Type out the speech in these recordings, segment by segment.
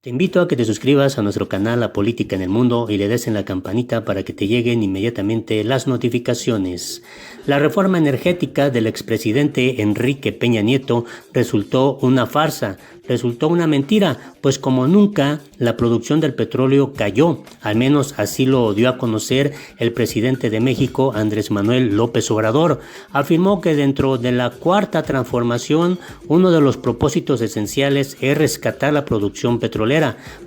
Te invito a que te suscribas a nuestro canal La Política en el Mundo y le des en la campanita para que te lleguen inmediatamente las notificaciones. La reforma energética del expresidente Enrique Peña Nieto resultó una farsa, resultó una mentira, pues como nunca la producción del petróleo cayó, al menos así lo dio a conocer el presidente de México, Andrés Manuel López Obrador. Afirmó que dentro de la cuarta transformación, uno de los propósitos esenciales es rescatar la producción petrolera.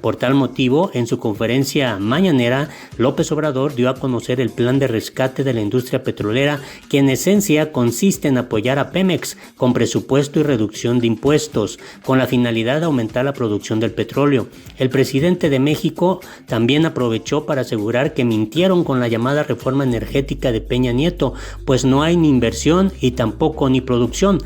Por tal motivo, en su conferencia mañanera, López Obrador dio a conocer el plan de rescate de la industria petrolera, que en esencia consiste en apoyar a Pemex con presupuesto y reducción de impuestos, con la finalidad de aumentar la producción del petróleo. El presidente de México también aprovechó para asegurar que mintieron con la llamada reforma energética de Peña Nieto, pues no hay ni inversión y tampoco ni producción.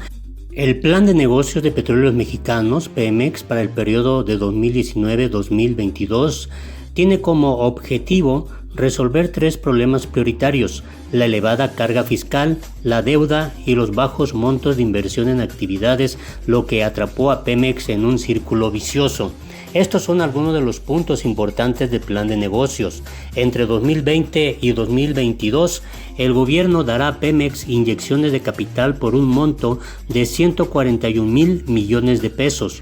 El Plan de Negocios de Petróleos Mexicanos, Pemex, para el periodo de 2019-2022 tiene como objetivo resolver tres problemas prioritarios: la elevada carga fiscal, la deuda y los bajos montos de inversión en actividades, lo que atrapó a Pemex en un círculo vicioso. Estos son algunos de los puntos importantes del plan de negocios. Entre 2020 y 2022, el gobierno dará a Pemex inyecciones de capital por un monto de 141,000 millones de pesos.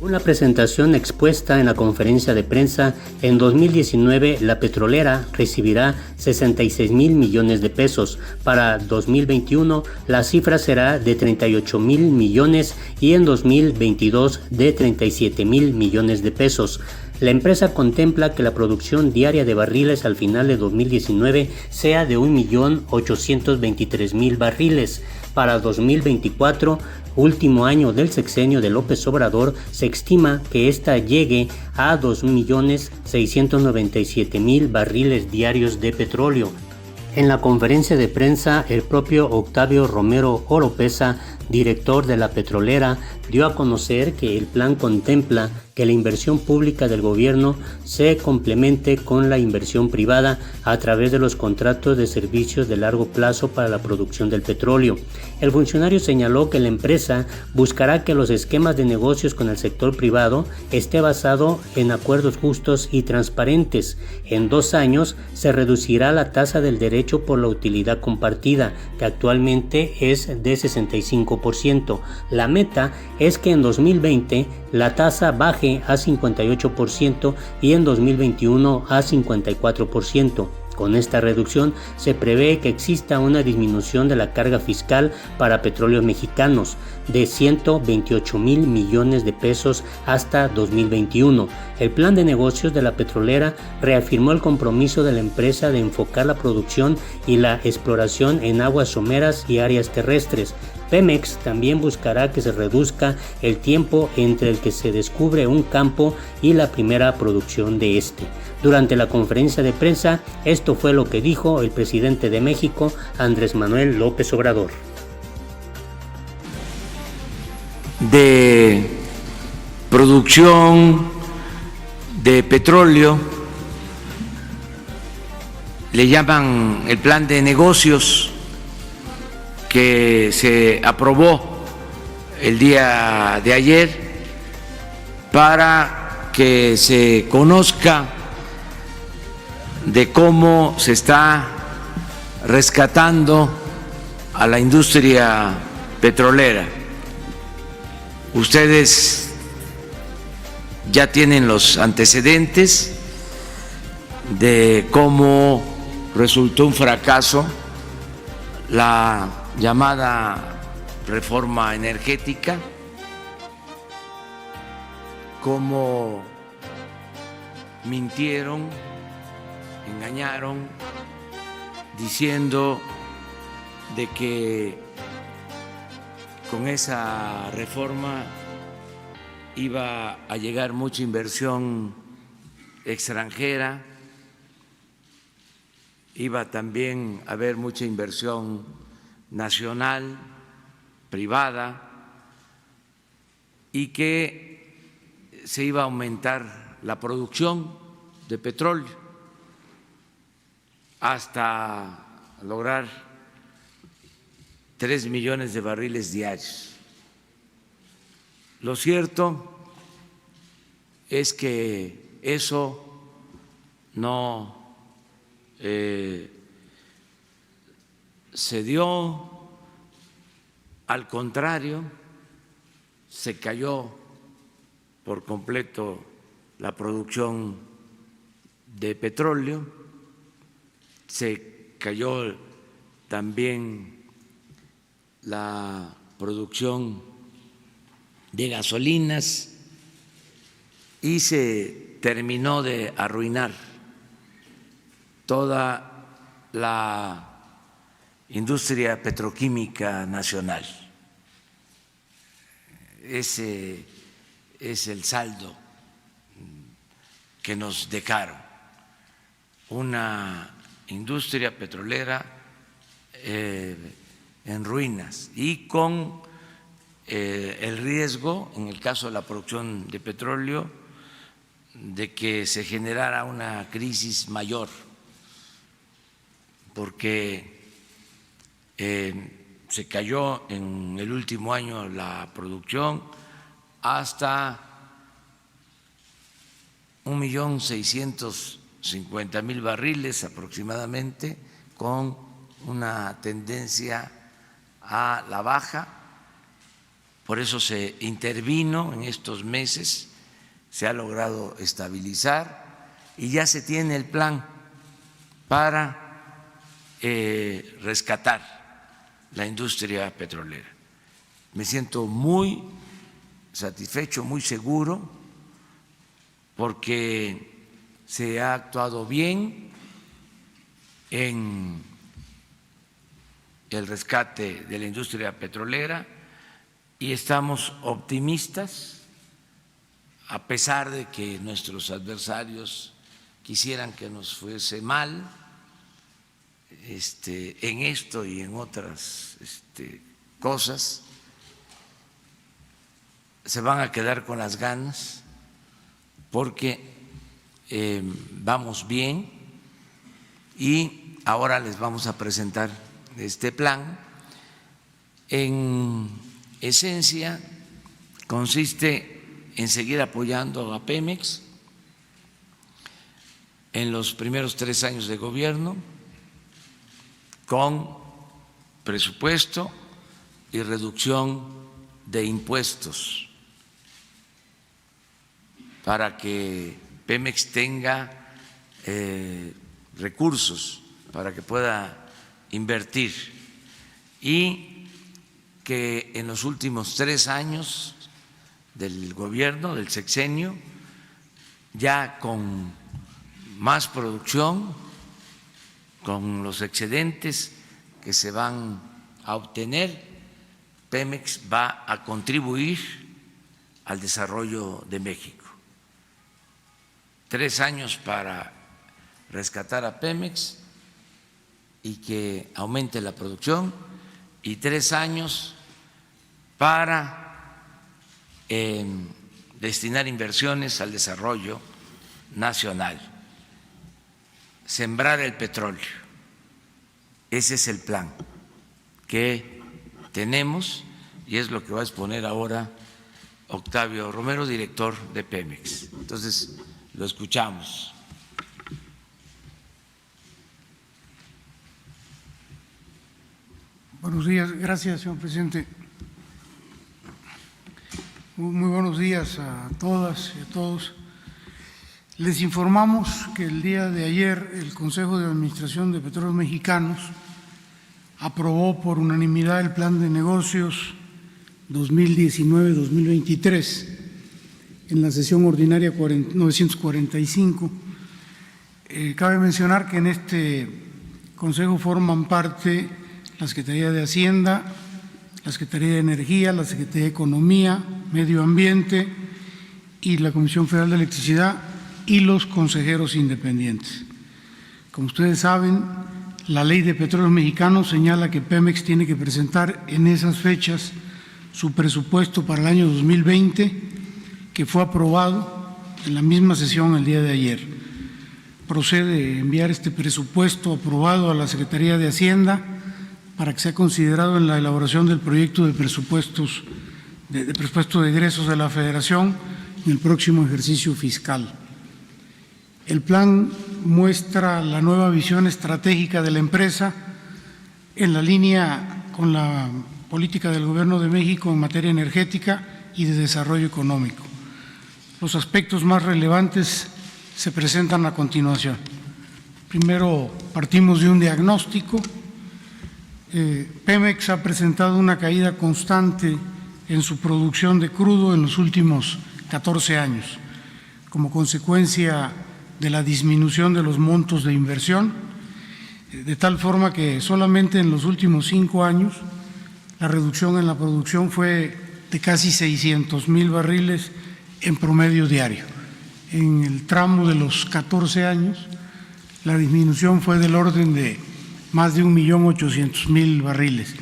Una presentación expuesta en la conferencia de prensa, en 2019 la petrolera recibirá 66,000 millones de pesos. Para 2021 la cifra será de 38,000 millones y en 2022 de 37,000 millones de pesos. La empresa contempla que la producción diaria de barriles al final de 2019 sea de 1,823,000 barriles. Para 2024, último año del sexenio de López Obrador, se estima que ésta llegue a 2,697,000 barriles diarios de petróleo. En la conferencia de prensa, el propio Octavio Romero Oropeza, director de la petrolera, dio a conocer que el plan contempla que la inversión pública del gobierno se complemente con la inversión privada a través de los contratos de servicios de largo plazo para la producción del petróleo. El funcionario señaló que la empresa buscará que los esquemas de negocios con el sector privado esté basado en acuerdos justos y transparentes. En 2 años se reducirá la tasa del derecho por la utilidad compartida, que actualmente es de 65%. La meta es que en 2020 la tasa baje a 58% y en 2021 a 54%. Con esta reducción se prevé que exista una disminución de la carga fiscal para petróleos mexicanos de 128,000 millones de pesos hasta 2021. El plan de negocios de la petrolera reafirmó el compromiso de la empresa de enfocar la producción y la exploración en aguas someras y áreas terrestres. Pemex también buscará que se reduzca el tiempo entre el que se descubre un campo y la primera producción de este. Durante la conferencia de prensa, esto fue lo que dijo el presidente de México, Andrés Manuel López Obrador. De producción de petróleo, le llaman el plan de negocios, que se aprobó el día de ayer para que se conozca de cómo se está rescatando a la industria petrolera. Ustedes ya tienen los antecedentes de cómo resultó un fracaso la llamada reforma energética, cómo mintieron, engañaron, diciendo de que con esa reforma iba a llegar mucha inversión extranjera, iba también a haber mucha inversión nacional, privada, y que se iba a aumentar la producción de petróleo hasta lograr 3 millones de barriles diarios. Lo cierto es que eso no se dio, al contrario, se cayó por completo la producción de petróleo, se cayó también la producción de gasolinas y se terminó de arruinar toda la industria petroquímica nacional. Ese es el saldo que nos dejaron, una industria petrolera en ruinas y con el riesgo, en el caso de la producción de petróleo, de que se generara una crisis mayor, porque se cayó en el último año la producción hasta 1.650.000 barriles aproximadamente, con una tendencia a la baja. Por eso se intervino en estos meses, se ha logrado estabilizar y ya se tiene el plan para rescatar la industria petrolera. Me siento muy satisfecho, muy seguro, porque se ha actuado bien en el rescate de la industria petrolera y estamos optimistas, a pesar de que nuestros adversarios quisieran que nos fuese mal en esto y en otras cosas. Se van a quedar con las ganas porque vamos bien y ahora les vamos a presentar este plan. En esencia consiste en seguir apoyando a Pemex en los primeros 3 años de gobierno con presupuesto y reducción de impuestos para que Pemex tenga recursos para que pueda invertir, y que en los últimos 3 años del gobierno, del sexenio, ya con más producción, con los excedentes que se van a obtener, Pemex va a contribuir al desarrollo de México. 3 años para rescatar a Pemex y que aumente la producción, y 3 años para destinar inversiones al desarrollo nacional, sembrar el petróleo. Ese es el plan que tenemos y es lo que va a exponer ahora Octavio Romero, director de Pemex. Entonces, lo escuchamos. Buenos días, gracias, señor presidente. Muy buenos días a todas y a todos. Les informamos que el día de ayer el Consejo de Administración de Petróleos Mexicanos aprobó por unanimidad el Plan de Negocios 2019-2023 en la sesión ordinaria 945. Cabe mencionar que en este Consejo forman parte la Secretaría de Hacienda, la Secretaría de Energía, la Secretaría de Economía, Medio Ambiente y la Comisión Federal de Electricidad y los consejeros independientes. Como ustedes saben, la Ley de Petróleos Mexicanos señala que Pemex tiene que presentar en esas fechas su presupuesto para el año 2020, que fue aprobado en la misma sesión el día de ayer. Procede enviar este presupuesto aprobado a la Secretaría de Hacienda para que sea considerado en la elaboración del proyecto de presupuesto de egresos de la Federación en el próximo ejercicio fiscal. El plan muestra la nueva visión estratégica de la empresa en la línea con la política del Gobierno de México en materia energética y de desarrollo económico. Los aspectos más relevantes se presentan a continuación. Primero, partimos de un diagnóstico. Pemex ha presentado una caída constante en su producción de crudo en los últimos 14 años, como consecuencia de la disminución de los montos de inversión, de tal forma que solamente en los últimos 5 años la reducción en la producción fue de casi 600,000 barriles en promedio diario. En el tramo de los 14 años, la disminución fue del orden de más de 1.800.000 barriles,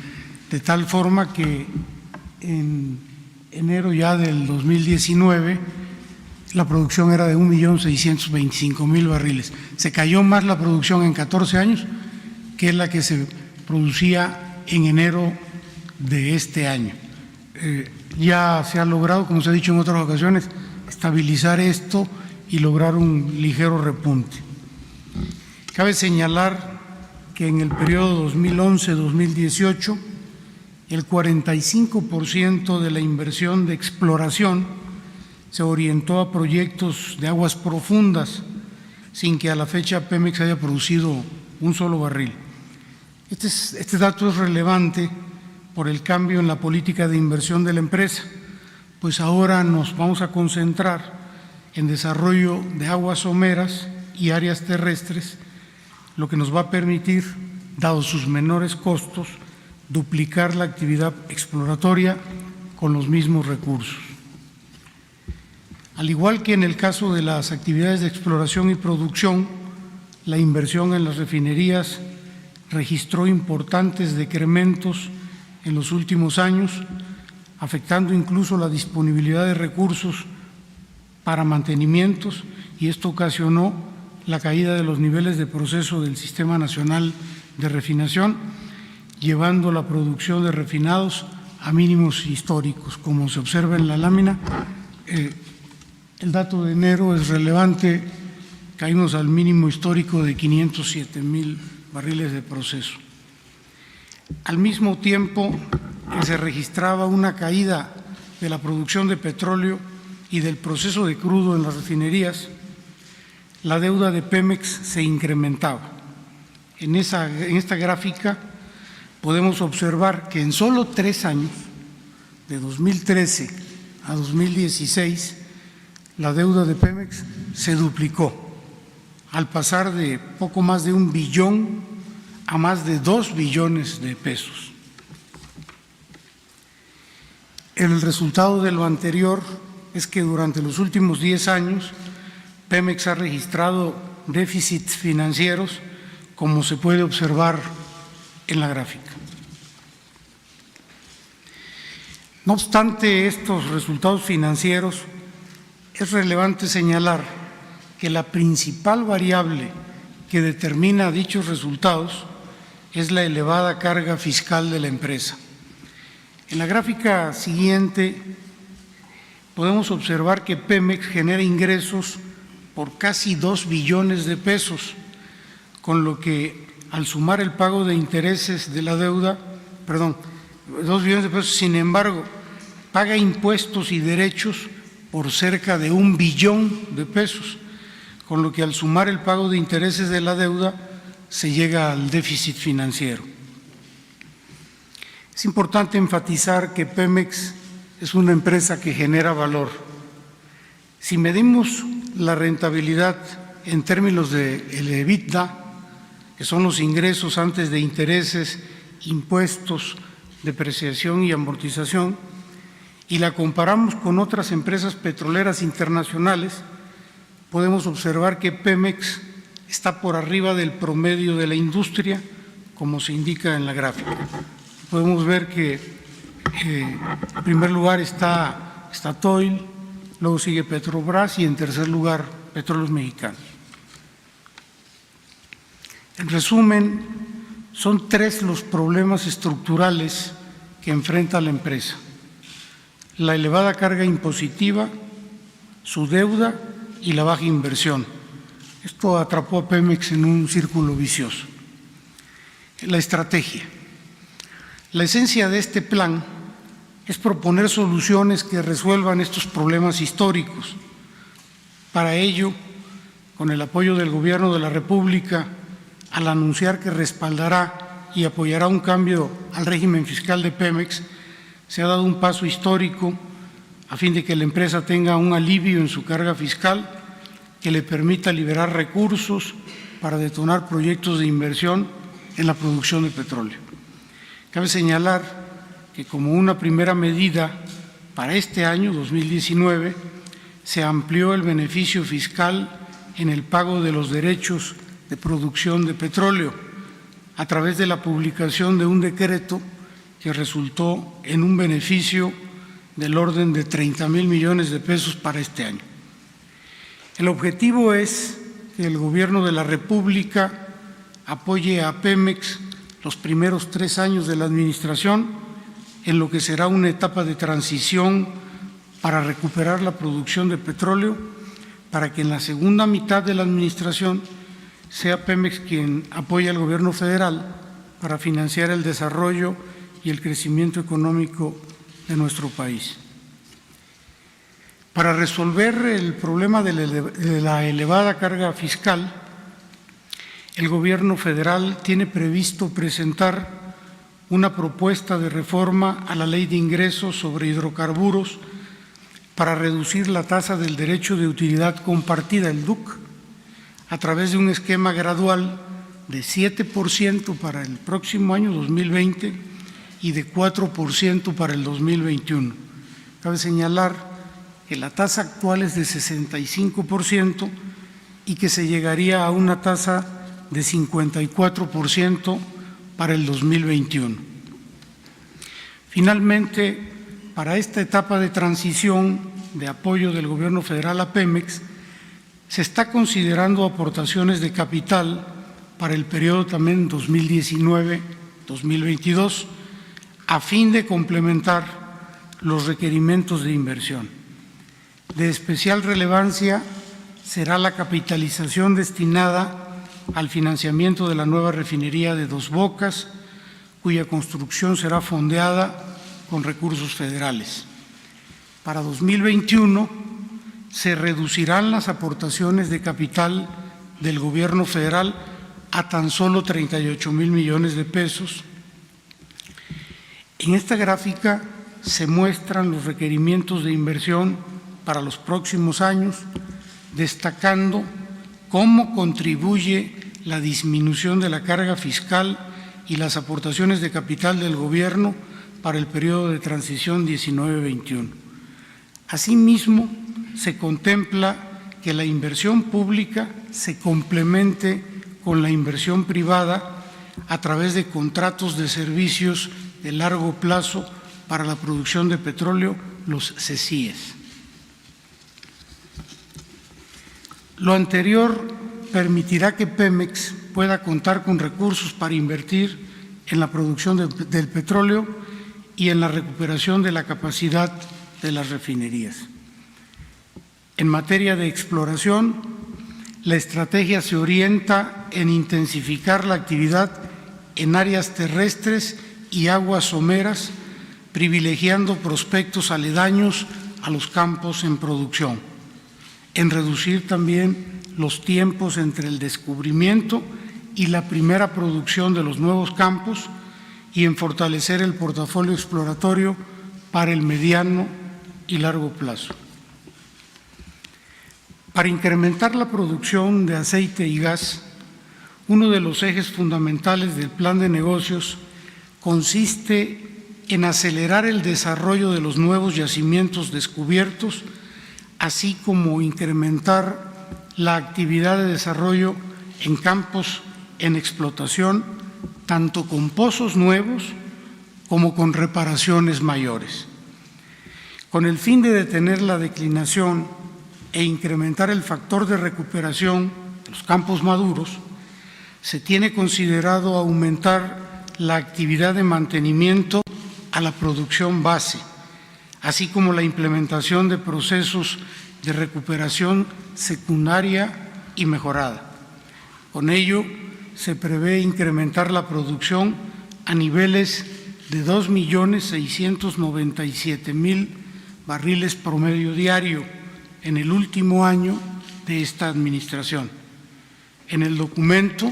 de tal forma que en enero ya del 2019 la producción era de 1.625.000 barriles. Se cayó más la producción en 14 años que la que se producía en enero de este año. Ya se ha logrado, como se ha dicho en otras ocasiones, estabilizar esto y lograr un ligero repunte. Cabe señalar que en el periodo 2011-2018 el 45% de la inversión de exploración se orientó a proyectos de aguas profundas, sin que a la fecha Pemex haya producido un solo barril. Este dato es relevante por el cambio en la política de inversión de la empresa, pues ahora nos vamos a concentrar en desarrollo de aguas someras y áreas terrestres, lo que nos va a permitir, dados sus menores costos, duplicar la actividad exploratoria con los mismos recursos. Al igual que en el caso de las actividades de exploración y producción, la inversión en las refinerías registró importantes decrementos en los últimos años, afectando incluso la disponibilidad de recursos para mantenimientos, y esto ocasionó la caída de los niveles de proceso del Sistema Nacional de Refinación, llevando la producción de refinados a mínimos históricos. Como se observa en la lámina, el dato de enero es relevante, caímos al mínimo histórico de 507,000 barriles de proceso. Al mismo tiempo que se registraba una caída de la producción de petróleo y del proceso de crudo en las refinerías, la deuda de Pemex se incrementaba. En esta gráfica podemos observar que en solo 3 años, de 2013 a 2016, la deuda de Pemex se duplicó, al pasar de poco más de 1 billón a más de 2 billones de pesos. El resultado de lo anterior es que durante los últimos 10 años Pemex ha registrado déficits financieros, como se puede observar en la gráfica. No obstante estos resultados financieros, es relevante señalar que la principal variable que determina dichos resultados es la elevada carga fiscal de la empresa. En la gráfica siguiente podemos observar que Pemex genera ingresos por casi 2 billones de pesos, con lo que al sumar el pago de intereses de la deuda, 2 billones de pesos, sin embargo, paga impuestos y derechos por cerca de 1 billón de pesos, con lo que al sumar el pago de intereses de la deuda se llega al déficit financiero. Es importante enfatizar que Pemex es una empresa que genera valor. Si medimos la rentabilidad en términos de el EBITDA, que son los ingresos antes de intereses, impuestos, depreciación y amortización, y la comparamos con otras empresas petroleras internacionales, podemos observar que Pemex está por arriba del promedio de la industria, como se indica en la gráfica. Podemos ver que en primer lugar está Statoil, luego sigue Petrobras y en tercer lugar Petróleos Mexicanos. En resumen, son 3 los problemas estructurales que enfrenta la empresa: la elevada carga impositiva, su deuda y la baja inversión. Esto atrapó a Pemex en un círculo vicioso. La estrategia. La esencia de este plan es proponer soluciones que resuelvan estos problemas históricos. Para ello, con el apoyo del Gobierno de la República, al anunciar que respaldará y apoyará un cambio al régimen fiscal de Pemex, se ha dado un paso histórico a fin de que la empresa tenga un alivio en su carga fiscal que le permita liberar recursos para detonar proyectos de inversión en la producción de petróleo. Cabe señalar que como una primera medida para este año 2019 se amplió el beneficio fiscal en el pago de los derechos de producción de petróleo a través de la publicación de un decreto que resultó en un beneficio del orden de 30,000 millones de pesos para este año. El objetivo es que el Gobierno de la República apoye a Pemex los primeros 3 años de la administración en lo que será una etapa de transición para recuperar la producción de petróleo, para que en la segunda mitad de la administración sea Pemex quien apoye al Gobierno federal para financiar el desarrollo y el crecimiento económico de nuestro país. Para resolver el problema de la elevada carga fiscal, el Gobierno federal tiene previsto presentar una propuesta de reforma a la Ley de Ingresos sobre Hidrocarburos para reducir la tasa del derecho de utilidad compartida, el DUC, a través de un esquema gradual de 7% para el próximo año 2020 y de 4% para el 2021. Cabe señalar que la tasa actual es de 65% y que se llegaría a una tasa de 54% para el 2021. Finalmente, para esta etapa de transición de apoyo del Gobierno federal a Pemex, se está considerando aportaciones de capital para el periodo también 2019-2022, a fin de complementar los requerimientos de inversión. De especial relevancia será la capitalización destinada al financiamiento de la nueva refinería de Dos Bocas, cuya construcción será fondeada con recursos federales. Para 2021 se reducirán las aportaciones de capital del Gobierno federal a tan solo 38,000 millones de pesos. En esta gráfica se muestran los requerimientos de inversión para los próximos años, destacando cómo contribuye la disminución de la carga fiscal y las aportaciones de capital del Gobierno para el periodo de transición 19-21. Asimismo, se contempla que la inversión pública se complemente con la inversión privada a través de contratos de servicios de largo plazo para la producción de petróleo, los CESIES. Lo anterior permitirá que Pemex pueda contar con recursos para invertir en la producción del petróleo y en la recuperación de la capacidad de las refinerías. En materia de exploración, la estrategia se orienta en intensificar la actividad en áreas terrestres y aguas someras, privilegiando prospectos aledaños a los campos en producción, en reducir también los tiempos entre el descubrimiento y la primera producción de los nuevos campos y en fortalecer el portafolio exploratorio para el mediano y largo plazo. Para incrementar la producción de aceite y gas, uno de los ejes fundamentales del plan de negocios consiste en acelerar el desarrollo de los nuevos yacimientos descubiertos, así como incrementar la actividad de desarrollo en campos en explotación, tanto con pozos nuevos como con reparaciones mayores. Con el fin de detener la declinación e incrementar el factor de recuperación de los campos maduros, se tiene considerado aumentar la actividad de mantenimiento a la producción base, así como la implementación de procesos de recuperación secundaria y mejorada. Con ello, se prevé incrementar la producción a niveles de 2.697.000 barriles promedio diario en el último año de esta administración. En el documento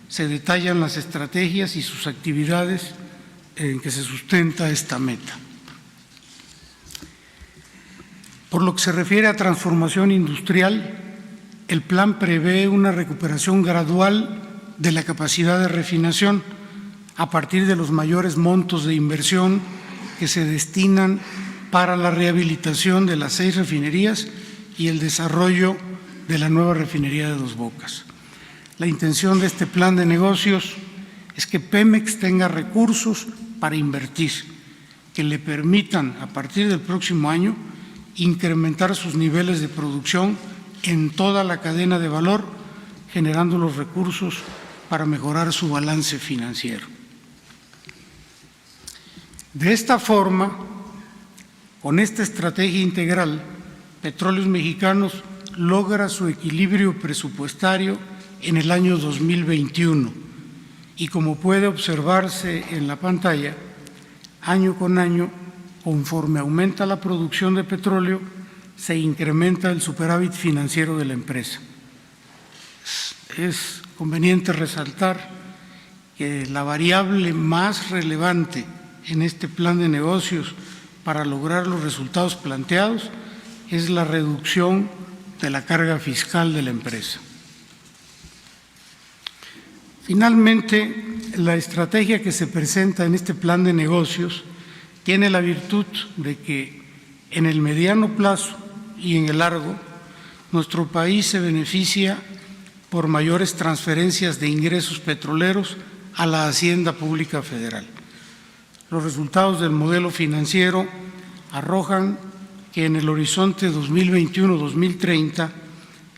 se detallan las estrategias y sus actividades en que se sustenta esta meta. Por lo que se refiere a transformación industrial, el plan prevé una recuperación gradual de la capacidad de refinación a partir de los mayores montos de inversión que se destinan para la rehabilitación de las 6 refinerías y el desarrollo de la nueva refinería de Dos Bocas. La intención de este plan de negocios es que Pemex tenga recursos para invertir, que le permitan a partir del próximo año incrementar sus niveles de producción en toda la cadena de valor, generando los recursos para mejorar su balance financiero. De esta forma, con esta estrategia integral, Petróleos Mexicanos logra su equilibrio presupuestario en el año 2021 y, como puede observarse en la pantalla, año con año, conforme aumenta la producción de petróleo, se incrementa el superávit financiero de la empresa. Es conveniente resaltar que la variable más relevante en este plan de negocios para lograr los resultados planteados es la reducción de la carga fiscal de la empresa. Finalmente, la estrategia que se presenta en este plan de negocios tiene la virtud de que en el mediano plazo y en el largo, nuestro país se beneficia por mayores transferencias de ingresos petroleros a la Hacienda Pública Federal. Los resultados del modelo financiero arrojan que en el horizonte 2021-2030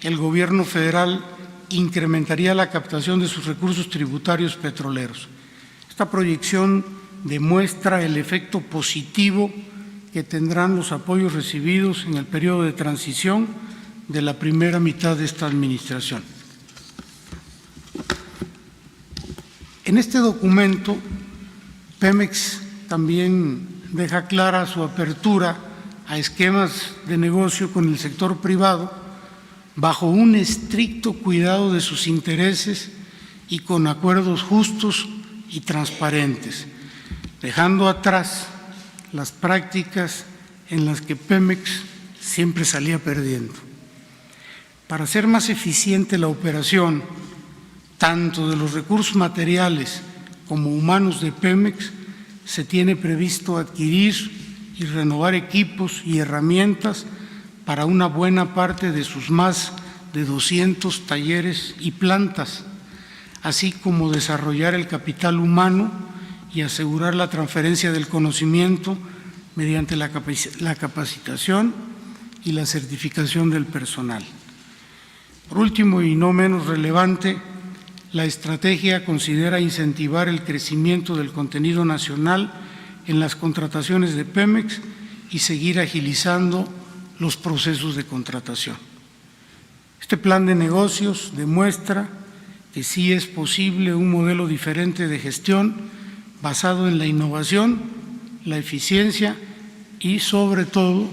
el Gobierno federal incrementaría la captación de sus recursos tributarios petroleros. Esta proyección demuestra el efecto positivo que tendrán los apoyos recibidos en el periodo de transición de la primera mitad de esta administración. En este documento, Pemex también deja clara su apertura a esquemas de negocio con el sector privado bajo un estricto cuidado de sus intereses y con acuerdos justos y transparentes, dejando atrás las prácticas en las que Pemex siempre salía perdiendo. Para hacer más eficiente la operación, tanto de los recursos materiales como humanos de Pemex, se tiene previsto adquirir y renovar equipos y herramientas para una buena parte de sus más de 200 talleres y plantas, así como desarrollar el capital humano y asegurar la transferencia del conocimiento mediante la capacitación y la certificación del personal. Por último, y no menos relevante, la estrategia considera incentivar el crecimiento del contenido nacional en las contrataciones de Pemex y seguir agilizando los procesos de contratación. Este plan de negocios demuestra que sí es posible un modelo diferente de gestión basado en la innovación, la eficiencia y, sobre todo,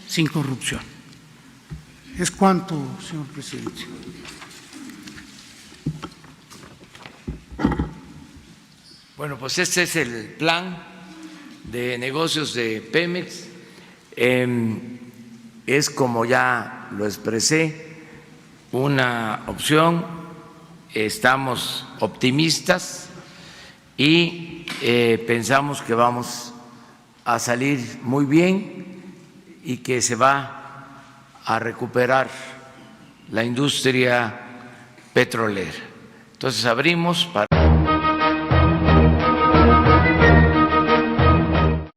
sin corrupción. Es cuanto, señor presidente. Bueno, pues este es el plan de negocios de Pemex. Es, como ya lo expresé, una opción. Estamos optimistas y pensamos que vamos a salir muy bien y que se va a recuperar la industria petrolera. Entonces abrimos para